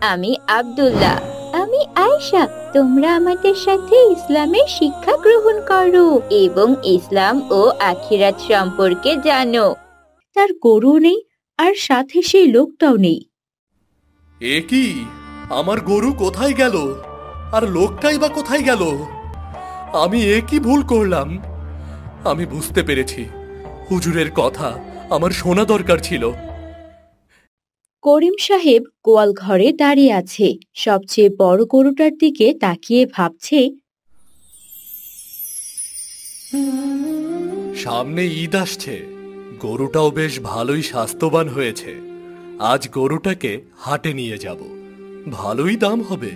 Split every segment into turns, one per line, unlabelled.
আমি আব্দুল্লাহ। আমি আয়েশা। তোমরা আমাদের সাথে ইসলামের শিক্ষা গ্রহণ করো এবং ইসলাম ও আখিরাত সম্পর্কে জানো। তার গরু নেই, আর সাথে সেই লোকটাও নেই।
এ কি? আমার গরু কোথায় গেল? আর লোকটাই বা কোথায় গেল? আমি এ কি ভুল করলাম? আমি বুঝতে পেরেছি, হুজুরের কথা আমার শোনা দরকার ছিল।
করিম সাহেব গোয়াল ঘরে দাঁড়িয়ে আছে, সবচেয়ে বড় গরুটার দিকে তাকিয়ে ভাবছে,
সামনে ঈদ আসছে, গরুটাও বেশ ভালোই স্বাস্থ্যবান হয়েছে। আজ গরুটাকে হাটে নিয়ে যাব, ভালোই দাম হবে।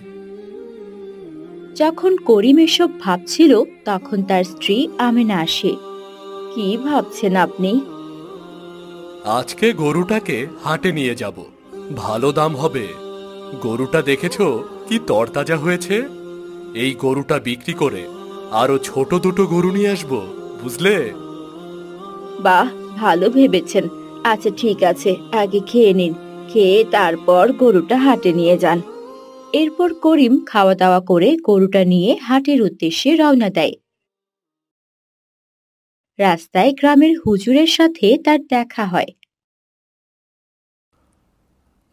যখন করিম এসব ভাবছিল তখন তার স্ত্রী আমেনা আসে। কি ভাবছেন আপনি?
আজকে গরুটাকে হাটে নিয়ে যাব, ভালো দাম হবে। গরুটা দেখেছো কি তরতাজা হয়েছে? এই গরুটা বিক্রি করে আরো ছোট দুটো গরু নিয়ে আসবো, বুঝলে?
বাহ, ভালো ভেবেছেন। আচ্ছা ঠিক আছে, আগে খেয়ে নিন, খেয়ে তারপর গরুটা হাটে নিয়ে যান। এরপর করিম খাওয়া দাওয়া করে গরুটা নিয়ে হাটের উদ্দেশ্যে রওনা দেয়। রাস্তায় গ্রামের হুজুরের সাথে তার দেখা হয়।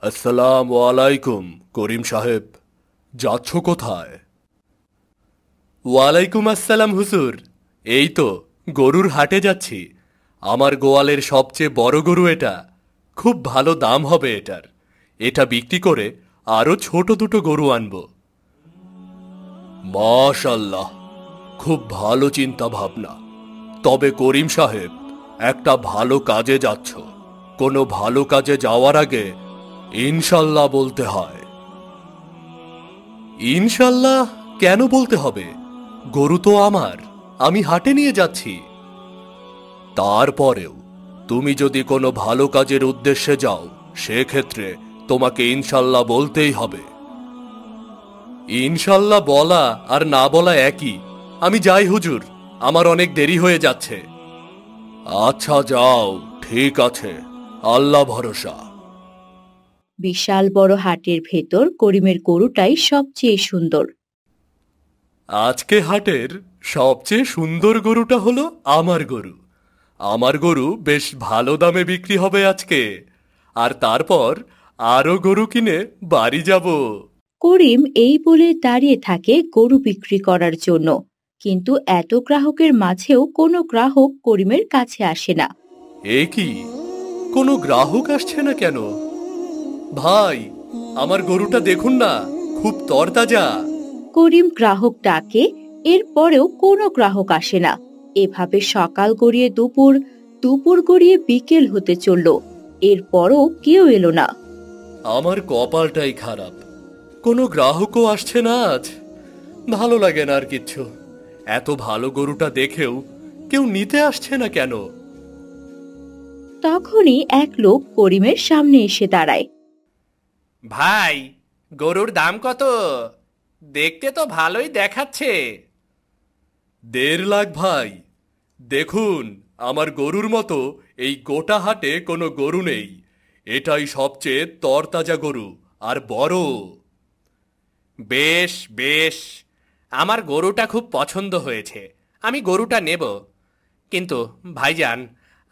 আসসালামু আলাইকুম করিম সাহেব, যাচ্ছ কোথায়? ওয়ালাইকুম আসসালাম হুজুর। এই তো গরুর হাটে যাচ্ছি। আমার গোয়ালের সবচেয়ে বড় গরু এটা, খুব ভালো দাম হবে এটার। এটা বিক্রি করে আরো ছোট দুটো গরু আনবো। মাশাআল্লাহ, খুব ভালো চিন্তা ভাবনা। তবে করিম সাহেব, একটা ভালো কাজে যাচ্ছ, কোনো ভালো কাজে যাওয়ার আগে ইনশাল্লাহ বলতে হয়। ইনশাল্লাহ কেন বলতে হবে? গরু তো আমার, আমি হাটে নিয়ে যাচ্ছি। তারপরেও তুমি যদি কোনো ভালো কাজের উদ্দেশ্যে যাও, সেক্ষেত্রে তোমাকে ইনশাল্লাহ বলতেই হবে। ইনশাল্লাহ বলা আর না বলা একই। আমি যাই হুজুর, আমার অনেক দেরি হয়ে যাচ্ছে। আচ্ছা যাও, ঠিক আছে, আল্লাহ ভরসা।
বিশাল বড় হাটের ভেতর করিমের গরুটাই সবচেয়ে সুন্দর।
আজকে হাটের সবচেয়ে সুন্দর গরুটা হলো আমার গরু। আমার গরু বেশ ভালো দামে বিক্রি হবে আজকে, আর তারপর আরো গরু কিনে বাড়ি যাব।
করিম এই বলে দাঁড়িয়ে থাকে গরু বিক্রি করার জন্য, কিন্তু এত গ্রাহকের মাঝেও কোনো গ্রাহক করিমের কাছে আসে না।
এ কি, কোনো গ্রাহক আসছে না কেন? ভাই, আমার গরুটা দেখুন না, খুব তরতাজা।
করিম গ্রাহক ডাকে, এরপরেও কোনো গ্রাহক আসে না। এভাবে সকাল গড়িয়ে দুপুর, দুপুর গড়িয়ে বিকেল হতে চলল, এরপরও কেউ এলো না।
আমার কপালটাই খারাপ, কোনো গ্রাহকও আসছে না আজ। ভালো লাগে না আর কিচ্ছু। এত ভালো গরুটা দেখেও কেউ নিতে আসছে না কেন?
তখনই এক লোক করিমের সামনে এসে দাঁড়ায়।
ভাই, গরুর দাম কত? দেখতে তো ভালোই দেখাচ্ছে।
1.5 লাখ ভাই। দেখুন, আমার গরুর মতো এই গোটা হাটে কোনো গরু নেই। এটাই সবচেয়ে তরতাজা গরু, আর বড়।
বেশ বেশ, আমার গরুটা খুব পছন্দ হয়েছে, আমি গরুটা নেব। কিন্তু ভাইজান,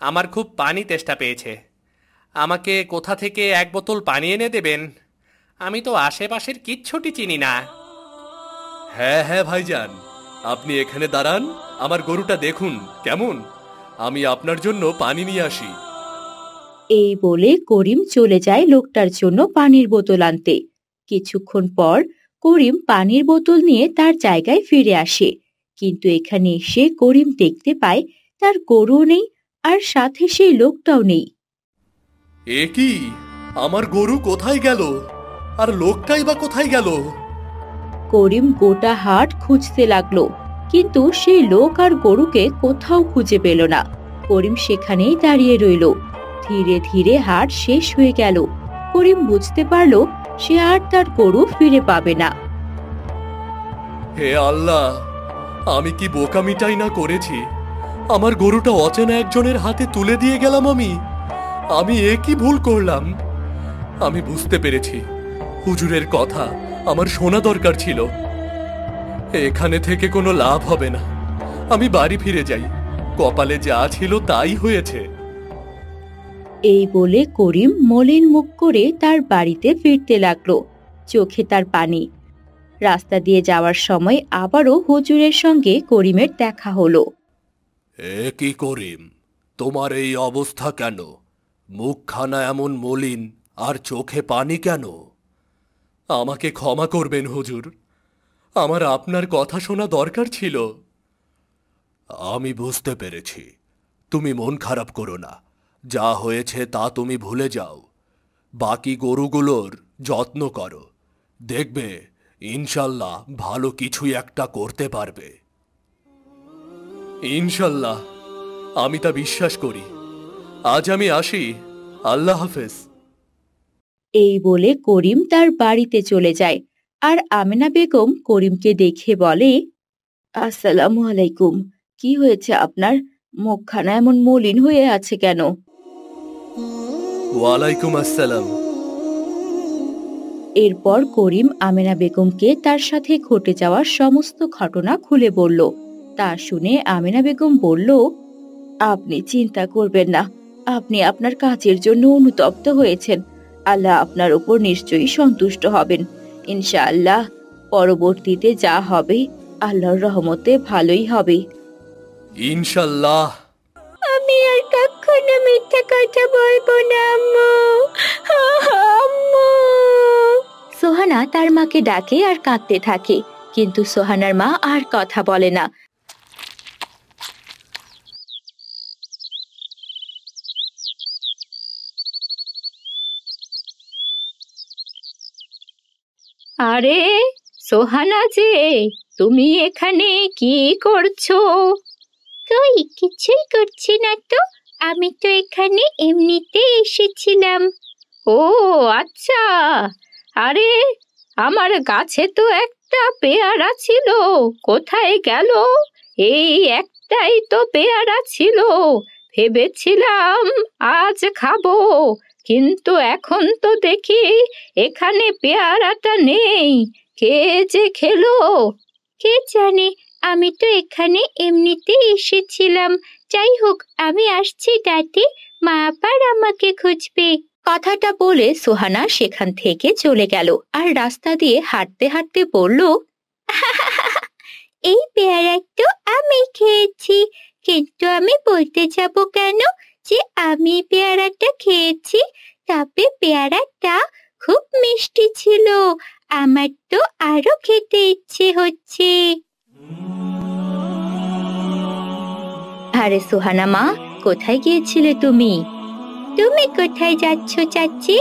আমার খুব পানি তেষ্টা পেয়েছে। আমাকে কোথা থেকে 1 বোতল পানি এনে দেবেন? আমি তো আশেপাশের কিচ্ছুটি চিনি না।
হ্যাঁ হ্যাঁ ভাইজান, আপনি এখানে দাঁড়ান, আমার গরুটা দেখুন কেমন। আমি আপনার জন্য পানি নিয়ে আসি।
এই বলে করিম চলে যায় লোকটার জন্য পানির বোতল আনতে। কিছুক্ষণ পর করিম পানির বোতল নিয়ে তার জায়গায় ফিরে আসে, কিন্তু এখানে এসে করিম দেখতে পায় তার গরুও নেই, আর সাথে সেই লোকটাও নেই।
এ কি, আমার গরু কোথায় গেল? আর লোকটাই বা কোথায় গেল?
করিম গোটা হাট খুঁজতে লাগলো, কিন্তু সেই লোক আর গরুকে কোথাও খুঁজে পেল না। করিম সেখানেই দাঁড়িয়ে রইল। ধীরে ধীরে হাট শেষ হয়ে গেল। করিম বুঝতে পারলো সে আর তার গরু ফিরে পাবে না।
হে আল্লাহ, আমি কি বোকামিটাই না করেছি! আমার গরুটা অচেনা একজনের হাতে তুলে দিয়ে গেলাম। আমি এ কি ভুল করলাম! আমি বুঝতে পেরেছি, হুজুরের কথা আমার শোনা দরকার ছিল। এখানে থেকে কোনো লাভ হবে না, আমি বাড়ি ফিরে যাই। কপালে যা ছিল তাই হয়েছে।
এই বলে করিম মলিন মুখ করে তার বাড়িতে ফিরতে লাগলো, চোখে তার পানি। রাস্তা দিয়ে যাওয়ার সময় আবারও হুজুরের সঙ্গে করিমের দেখা হলো।
এ কি করিম, তোমার এই অবস্থা কেন? মুখখানা এমন মলিন আর চোখে পানি কেন? আমাকে ক্ষমা করবেন হুজুর, আমার আপনার কথা শোনা দরকার ছিল। আমি বুঝতে পেরেছি, তুমি মন খারাপ করো না। যা হয়েছে তা তুমি ভুলে যাও। বাকি গরুগুলোর যত্ন করো, দেখবে ইনশাল্লাহ ভালো কিছুই একটা করতে পারবে। ইনশাল্লাহ, আমি তা বিশ্বাস করি। আজ আমি আসি, আল্লাহ হাফেজ।
এই বলে করিম তার বাড়িতে চলে যায়। আর আমেনা বেগম করিমকে দেখে বলে, আসসালামু আলাইকুম। কি হয়েছে আপনার? মুখখানা এমন মলিন হয়ে আছে কেন?
ওয়ালাইকুম আসসালাম।
এরপর করিম আমেনা বেগমকে তার সাথে ঘটে যাওয়ার সমস্ত ঘটনা খুলে বলল। তা শুনে আমেনা বেগম বলল, আপনি চিন্তা করবেন না, আপনি আপনার কাজের জন্য অনুতপ্ত হয়েছেন। আল্লাহ আপনার উপর নিশ্চয়ই সন্তুষ্ট হবেন ইনশাআল্লাহ। পরবর্তীতে যা হবে আল্লাহর রহমতে ভালোই হবে।
ইনশাল্লাহ।
আমি আর কখনো মিথ্যা কথা বলবো না আম্মু। আম্মু। সোহানা তার মাকে ডাকে আর কাঁদতে থাকে, কিন্তু সোহানার মা আর কথা বলে না। আরে সোহানা যে, তুমি এখানে কি করছো? কই কিছুই করছি না তো, আমি তো এখানে এমনিতে এসেছিলাম। ও আচ্ছা। আরে আমার গাছে তো একটা পেয়ারা ছিল, কোথায় গেল? এই একটাই তো পেয়ারা ছিল, ভেবেছিলাম আজ খাবো, কিন্তু এখন তো দেখি এখানে পেয়ারাটা নেই। কে যে খেলো? কে জানে, আমি তো এখানে এমনিতে এসেছিলাম। যাই হোক, আমি আসছি দাদি, মা আবার আমাকে খুঁজবে। কথাটা বলে সোহানা সেখান থেকে চলে গেল আর রাস্তা দিয়ে হাঁটতে হাঁটতে বলল, এই পেয়ারা তো আমি খেয়েছি, কিন্তু আমি বলতে যাব কেন যে আমি পেয়ারাটা খেয়েছি? তবে পেয়ারাটা খুব মিষ্টি ছিল, আমার তো আরো খেতে ইচ্ছে হচ্ছে। আরে সোহানা মা, কোথায় গিয়েছিলে তুমি? তুমি কোথায় যাচ্ছ চাচি?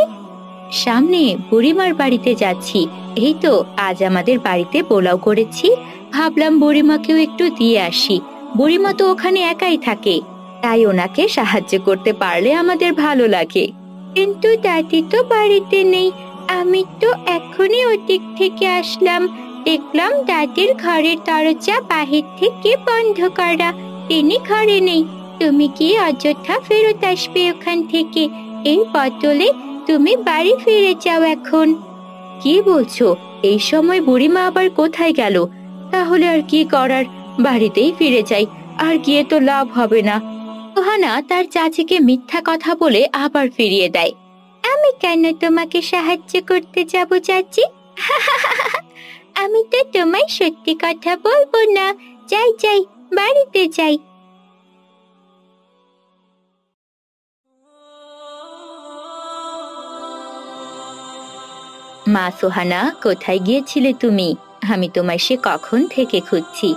সামনে বুড়িমার বাড়িতে যাচ্ছি। এই তো আজ আমাদের বাড়িতে পোলাও করেছি, ভাবলাম বুড়িমাকেও একটু দিয়ে আসি। বুড়িমা তো ওখানে একাই থাকে, তাই ওনাকে সাহায্য করতে পারলে আমাদের ভালো লাগে। কিন্তু দাদি তো বাড়িতে নেই, আমি তো এখনই ওদিক থেকে আসলাম, দেখলাম দাদির ঘরের দরজা বাহির থেকে বন্ধ করা, তিনি ঘরে নেই। তুমি কি অযথা ফেরত আসবে ওখান থেকে? এর বদলে তুমি বাড়ি ফিরে যাও এখন। কি বলছো? এই সময় বুড়িমা আবার কোথায় গেল? তাহলে আর কি করার, বাড়িতেই ফিরে যাই, আর গিয়ে তো লাভ হবে না। সোহানা তার চাচিকে মিথ্যা কথা বলে আবার ফিরিয়ে দেয়। আমি কেন তোমাকে সাহায্য করতে যাব চাচি? আমি তো তোমায় সত্যি কথা বলবো না। যাই যাই, বাড়িতে যাই। মা সোহানা, কোথায় গিয়েছিলে তুমি? আমি তোমায় সে কখন থেকে খুঁজছি।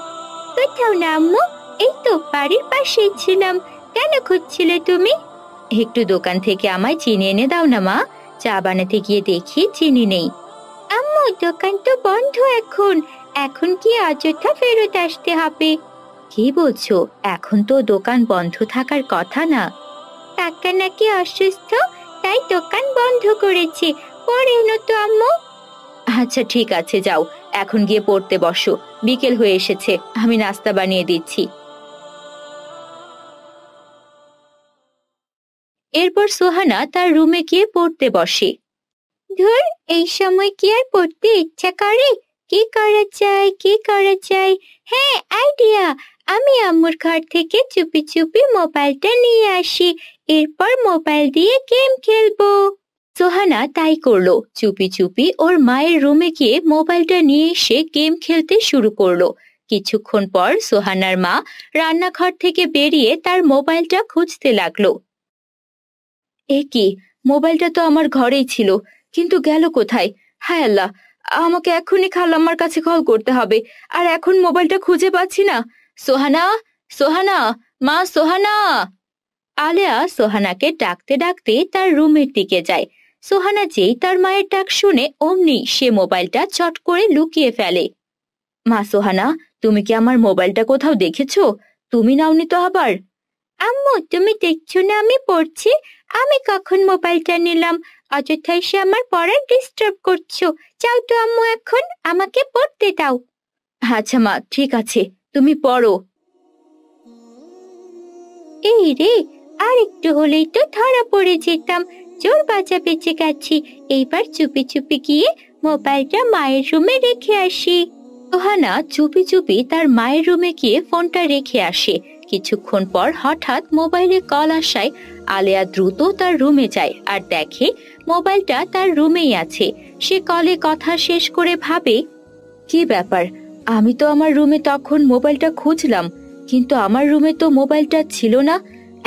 কোথাও না আম্মু, এই তো বাড়ির পাশেই ছিলাম। কেন খুঁজছিলে তুমি? একটু দোকান থেকে আমায় চিনি এনে দাও না মা, চা বানাতে গিয়ে দেখি চিনি নেই। আম্মু, দোকান তো বন্ধ এখন, এখন কি অযথা ফেরত আসতে হবে? কি বলছো? এখন তো দোকান বন্ধ থাকার কথা না। কাকা নাকি অসুস্থ, তাই দোকান বন্ধ করেছে, পরে এনো তো আম্মু। আচ্ছা ঠিক আছে, যাও এখন গিয়ে পড়তে বসো, বিকেল হয়ে এসেছে, আমি নাস্তা বানিয়ে দিচ্ছি। এরপর সোহানা তার রুমে গিয়ে পড়তে বসে।
ধুর, এই সময় কি আর পড়তে ইচ্ছা করে? কি করা যায়, কি করা যায়? হ্যাঁ, আইডিয়া! আমি আম্মুর ঘর থেকে চুপি চুপি মোবাইলটা নিয়ে আসি, এরপর মোবাইল দিয়ে গেম খেলবো।
সোহানা তাই করলো। চুপি চুপি ওর মায়ের রুমে গিয়ে মোবাইলটা নিয়ে এসে গেম খেলতে শুরু করলো। কিছুক্ষণ পর সোহানার মা রান্নাঘর থেকে বেরিয়ে তার মোবাইলটা খুঁজতে লাগলো। এ কি, মোবাইলটা তো আমার ঘরেই ছিল, কিন্তু গেল কোথায়? হায় আল্লাহ, আমাকে এখনই খালাম্মার কাছে কল করতে হবে। আর এখন মোবাইলটা খুঁজে পাচ্ছি না। সোহানা, সোহানা, মা সোহানা! আলেয়া সোহানাকে ডাকতে ডাকতে তার রুমের দিকে যায়। সোহানা যেই তার মায়ের ডাক শুনে অমনি সে মোবাইলটা চট করে লুকিয়ে ফেলে। মা সোহানা, তুমি কি আমার মোবাইলটা কোথাও দেখেছো? তুমি নাওনি তো আবার?
আম্মু, তুমি দেখছো না আমি পড়ছি? আমি কখন মোবাইলটা নিলাম? অযথায় সে আমার পড়া ডিস্টার্ব করছো। যাও তো আম্মু, এখন আমাকে পড়তে দাও।
আচ্ছা মা, ঠিক আছে, তুমি পড়ো।
এই রে, আর একটু হলেই তো ধরা পড়ে যেতাম। জোর বাঁচা বেঁচে গেছি। এইবার চুপি চুপি গিয়ে মোবাইলটা মায়ের রুমে রেখে আসি।
সোহানা চুপি চুপি তার মায়ের রুমে গিয়ে ফোনটা রেখে আসে। কিছুক্ষণ পর হঠাৎ মোবাইলে কল আসায় আলেয়া দ্রুত তার রুমে যায় আর দেখে মোবাইলটা তার রুমেই আছে। সে কলে কথা শেষ করে ভাবে, কি ব্যাপার, আমি তো আমার রুমে তখন মোবাইলটা খুঁজলাম, কিন্তু আমার রুমে তো মোবাইলটা ছিল না।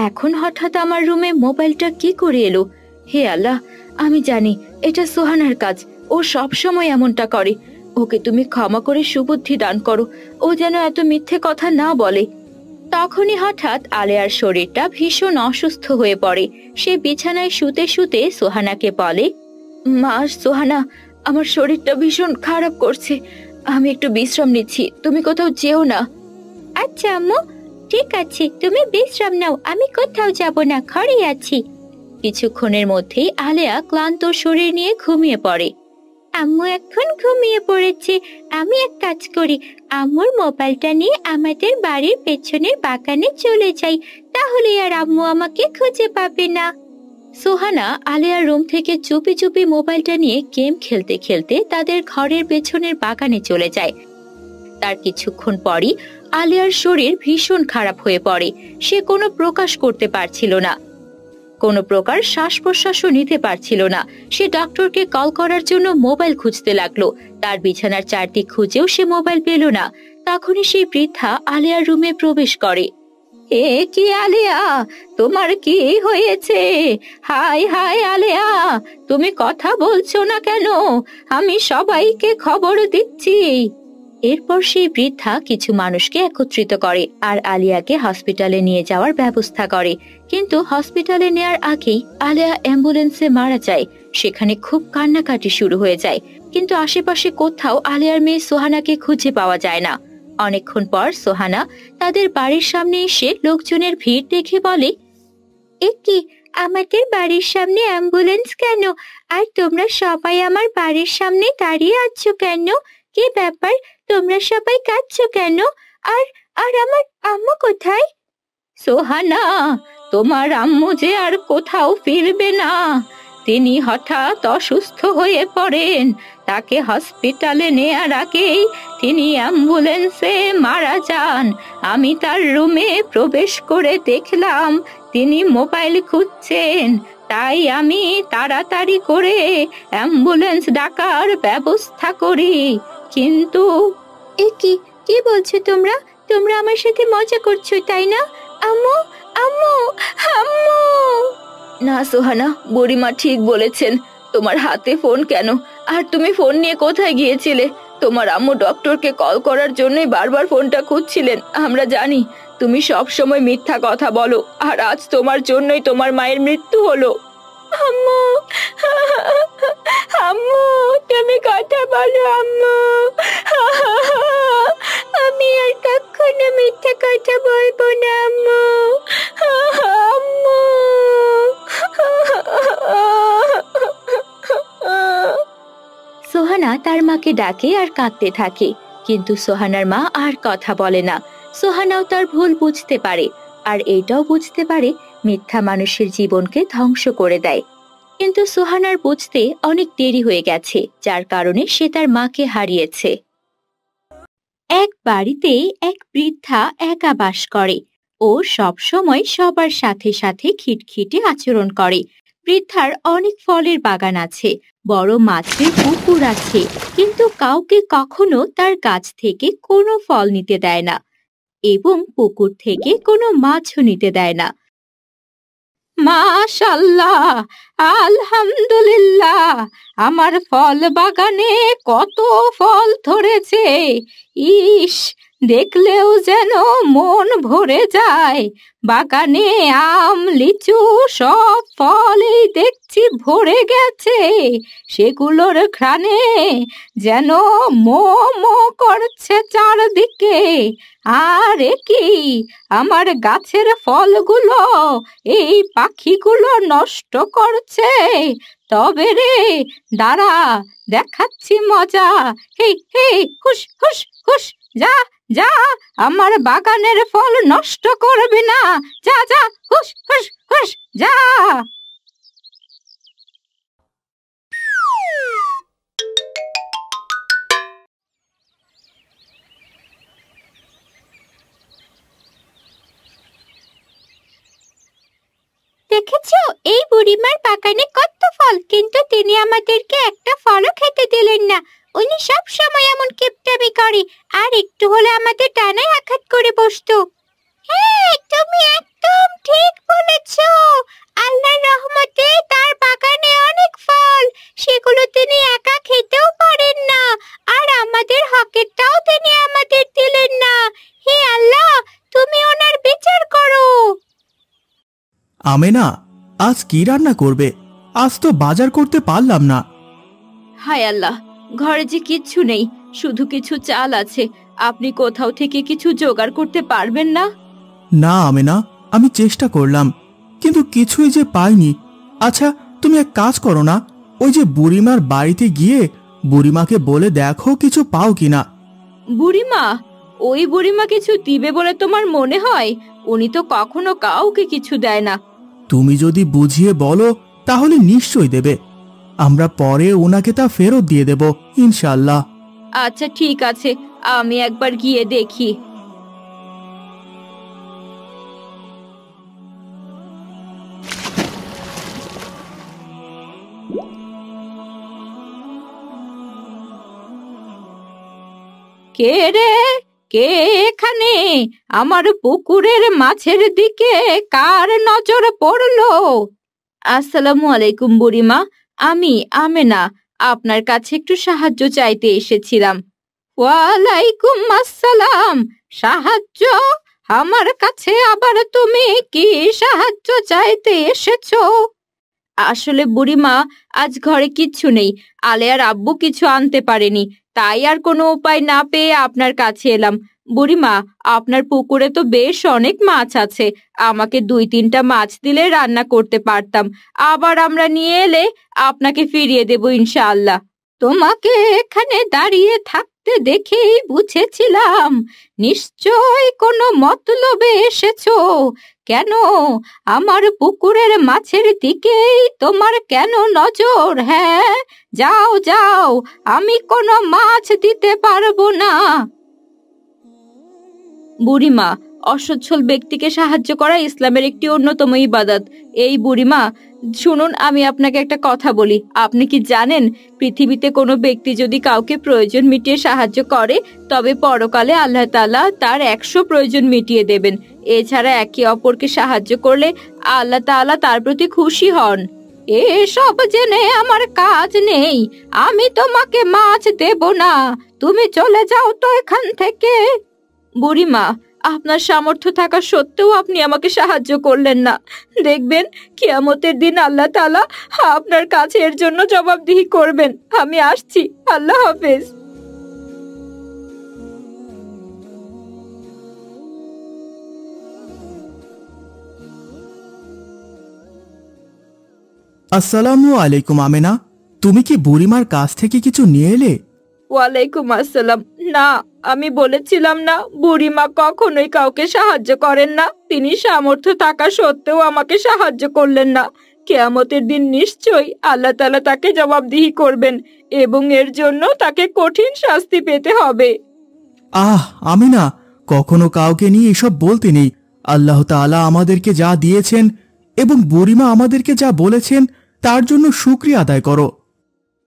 এখন হঠাৎ আমার রুমে মোবাইলটা কি করে এলো? হে আল্লাহ, আমি জানি এটা সোহানার কাজ। ও সব সময় এমনটা করে। ওকে তুমি ক্ষমা করে সুবুদ্ধি দান করো, ও যেন এত মিথ্যে কথা না বলে। তখনই হঠাৎ আলেয়ার শরীরটা ভীষণ অসুস্থ হয়ে পড়ে। সে বিছানায় শুতে শুতে সোহানাকে বলে, মা সোহানা, আমার শরীরটা ভীষণ খারাপ করছে, আমি একটু বিশ্রাম নিচ্ছি, তুমি কোথাও যেও না।
আচ্ছা আম্মু, ঠিক আছে, তুমি বিশ্রাম নাও, আমি কোথাও যাব না, ঘরেই আছি।
কিছুক্ষণের মধ্যেই আলেয়া ক্লান্ত শরীর নিয়ে ঘুমিয়ে পড়ে।
আম্মু এখন ঘুমিয়ে পড়েছে। আমি এক কাজ করি, আম্মুর মোবাইলটা নিয়ে আমাদের বাড়ির পেছনের বাগানে চলে যাই, তাহলে আর আম্মু আমাকে খুঁজে পাবে না।
সোহানা আলেয়ার রুম থেকে চুপি চুপি মোবাইলটা নিয়ে গেম খেলতে খেলতে তাদের ঘরের পেছনের বাগানে চলে যায়। তার কিছুক্ষণ পরই আলেয়ার শরীর ভীষণ খারাপ হয়ে পড়ে। সে কোনো প্রকাশ করতে পারছিল না, কোনো প্রকার শ্বাস প্রশ্বাসও নিতে পারছিল না। সে ডক্টরকে কল করার জন্য মোবাইল খুঁজতে লাগলো। তার বিছানার চারদিক খুঁজেও সে মোবাইল পেল না। তখনই সেই বৃদ্ধা আলেয়ার রুমে প্রবেশ করে। এ কি আলেয়া, তোমার কি হয়েছে? হায় হায় আলেয়া, তুমি কথা বলছো না কেন? আমি সবাইকে খবর দিচ্ছি। এরপর সেই বৃদ্ধা কিছু মানুষকে একত্রিত করে আর আলিয়াকে হসপিটালে নিয়ে যাওয়ার ব্যবস্থা করে। কিন্তু হসপিটালে নেয়ার আগেই আলিয়া অ্যাম্বুলেন্সে মারা যায়। সেখানে খুব কান্নাকাটি শুরু হয়ে যায়, কিন্তু আশেপাশে কোথাও আলিয়ার মেয়ে সোহানাকে খুঁজে পাওয়া যায় না। অনেকক্ষণ পর সোহানা তাদের বাড়ির সামনে এসে লোকজনের ভিড় দেখে বলে,
এ কি, আমাদের বাড়ির সামনে অ্যাম্বুলেন্স কেন? আর তোমরা সবাই আমার বাড়ির সামনে দাঁড়িয়ে আছো কেন? কি ব্যাপার, তোমরা সবাই কাঁদছো কেন? আর আর আমার আম্মু কোথায়?
সোহানা, তোমার আম্মু যে আর কোথাও ফিরবে না। তিনি হঠাৎ অসুস্থ হয়ে পড়েন। তাকে হসপিটালে নেয়ার আগেই তিনি অ্যাম্বুলেন্সে মারা যান। আমি তার রুমে প্রবেশ করে দেখলাম তিনি মোবাইল খুঁজছেন, তাই আমি তাড়াতাড়ি করে অ্যাম্বুলেন্স ডাকার ব্যবস্থা করি। কিন্তু
এ কি, কি বলছো তোমরা? তোমরা আমার সাথে মজা করছো, তাই না? আম্মু, আম্মু, আম্মু!
না সোহানা, বুড়িমা ঠিক বলেছেন। তোমার হাতে ফোন কেন? আর তুমি ফোন নিয়ে কোথায় গিয়েছিলে? তোমার আম্মু ডক্টরকে কল করার জন্যই বারবার ফোনটা খুঁজছিলেন। আমরা জানি তুমি সব সময় মিথ্যা কথা বলো, আর আজ তোমার জন্যই তোমার মায়ের মৃত্যু হলো।
আম্মু, আম্মু, তুমি কথা বলো আম্মু। আমি আর কখনো মিথ্যা কথা বলবো না আম্মু। আম্মু!
সোহানা তার মাকে ডাকে আর কাঁদতে থাকে, কিন্তু সোহানার মা আর কথা বলে না। সোহানাও তার ভুল বুঝতে পারে, আর এটাও বুঝতে পারে মিথ্যা মানুষের জীবনকে ধ্বংস করে দেয়। কিন্তু সুহানার বুঝতে অনেক দেরি হয়ে গেছে, যার কারণে সে তার মাকে হারিয়েছে। এক বাড়িতে এক বৃদ্ধা একা বাস করে। ও সব সময় সবার সাথে সাথে খিটখিটে আচরণ করে। বৃদ্ধার অনেক ফলের বাগান আছে, বড় মাছের পুকুর আছে, কিন্তু কাউকে কখনো তার গাছ থেকে কোনো ফল নিতে দেয় না এবং পুকুর থেকে কোনো মাছও নিতে দেয় না। মাশাআল্লাহ, আলহামদুলিল্লাহ, আমার ফল বাগানে কত ফল ধরেছে। ইস, দেখলেও যেন মন ভরে যায়। বাগানে আম, লিচু সব ফলই দেখছি ভরে গেছে। সেগুলোর ঘ্রাণে যেন মো মো করছে চারদিকে। আর কি, আমার গাছের ফলগুলো এই পাখিগুলো নষ্ট করছে। তবে রে, দাঁড়া, দেখাচ্ছি মজা। হে হে, হুস হুস হুস, যা যা, আমার বাগানের ফল নষ্ট করবি না। যা যা, হুস হুস হুস, যা।
দেখেছো, এই বুড়িমার বাগানে কত ফল, কিন্তু তিনি আমাদেরকে একটা ফলও খেতে দিলেন না। উনি সব সময় এমন কিপটামি করে, আর একটু হলে আমাদের ডানায় আঘাত করে বসতো। হ্যাঁ, তুমি একদম ঠিক বলেছো। আল্লাহর রহমতে তার বাগানে অনেক ফল, সেগুলো তিনি একা খেতেও পারেন না, আর আমাদের হকেরটাও তিনি আমাদের দিলেন না। হে আল্লাহ, তুমি ওনার বিচার করো।
আমেনা, আজ কি রান্না করবে? আজ তো বাজার করতে পারলাম না।
হায় আল্লাহ, ঘরে যে কিচ্ছু নেই, শুধু কিছু চাল আছে। আপনি কোথাও থেকে কিছু জোগাড় করতে পারবেন না?
না আমেনা, আমি চেষ্টা করলাম, কিন্তু কিছুই যে পাইনি। আচ্ছা, তুমি এক কাজ করো না, ওই যে বুড়িমার বাড়িতে গিয়ে বুড়িমাকে বলে দেখো কিছু পাও কিনা।
বুড়িমা? ওই বুড়িমা কিছু দিবে বলে তোমার মনে হয়? উনি তো কখনো কাউকে কিছু দেয় না।
তুমি যদি বুঝিয়ে বলো তাহলে নিশ্চয়ই দেবে। আমরা পরে ওনাকে তা ফেরত দিয়ে দেব ইনশাআল্লাহ।
আচ্ছা ঠিক আছে, আমি একবার গিয়ে দেখি। কে রে, কে এখানে? আমার পুকুরের মাছের দিকে কার নজর পড়লো? আসসালামু আলাইকুম বুড়িমা, আমি আমেনা, আপনার কাছে একটু সাহায্য চাইতে এসেছিলাম। ওয়ালাইকুম আসসালাম। সাহায্য? আমার কাছে আবার তুমি কি সাহায্য চাইতে এসেছো? আসলে বুড়িমা, আজ ঘরে কিচ্ছু নেই। আলেয়ার আব্বু কিছু আনতে পারেনি, তাই আর কোনো উপায় না পেয়ে আপনার কাছে এলাম। বুড়িমা, আপনার পুকুরে তো বেশ অনেক মাছ আছে, আমাকে 2-3টা মাছ দিলে রান্না করতে পারতাম। আবার আমরা নিয়ে এলে আপনাকে ফিরিয়ে দেব ইনশাআল্লাহ। তোমাকে এখানে দাঁড়িয়ে থাকতে দেখেই বুঝেছিলাম নিশ্চয় কোনো মতলবে এসেছো। কেন, আমার পুকুরের মাছের দিকেই তোমার কেন নজর? হ্যাঁ, যাও যাও, আমি কোনো মাছ দিতে পারবো না। বুড়িমা, অসচ্ছল ব্যক্তিকে সাহায্য করা ইসলামের একটি অন্যতম ইবাদত। এই বুড়িমা, শুনুন, আমি আপনাকে একটা কথা বলি। আপনি কি জানেন, পৃথিবীতে কোনো ব্যক্তি যদি কাউকে প্রয়োজন মিটিয়ে সাহায্য করে, তবে পরকালে আল্লাহ তাআলা তার 100 প্রয়োজন মিটিয়ে দেবেন। এছাড়া একে অপরকে সাহায্য করলে আল্লাহ তাআলা তার প্রতি খুশি হন। এসব জেনে আমার কাজ নেই, আমি তোমাকে মাছ দেব না। তুমি চলে যাও তো এখান থেকে। বুড়িমা, আপনার সামর্থ্য থাকা সত্ত্বেও আপনি আমাকে সাহায্য করলেন না। দেখবেন, কিয়ামতের দিন আল্লাহ তাআলা আপনার কাছে এর জন্য জবাবদিহি করবেন। আমি আসছি, আল্লাহ হাফেজ।
আসসালামু আলাইকুম আমেনা, তুমি কি বুড়িমার কাছ থেকে কিছু নিয়ে এলে?
ওয়ালাইকুম আসসালাম। না, আমি বলেছিলাম না, বুড়িমা কখনোই কাউকে সাহায্য করেন না। তিনি সামর্থ্য থাকা সত্ত্বেও আমাকে সাহায্য করলেন না।
কিয়ামতের দিন নিশ্চয়ই আল্লাহ তাআলা তাকে জবাবদিহি করবেন এবং এর জন্য তাকে কঠিন শাস্তি পেতে হবে।
আমিনা, কখনো কাউকে নিয়ে এসব বলতে নেই। আল্লাহ তাআলা আমাদেরকে যা দিয়েছেন এবং বুড়িমা আমাদেরকে যা বলেছেন তার জন্য শুকরিয়া আদায় করো।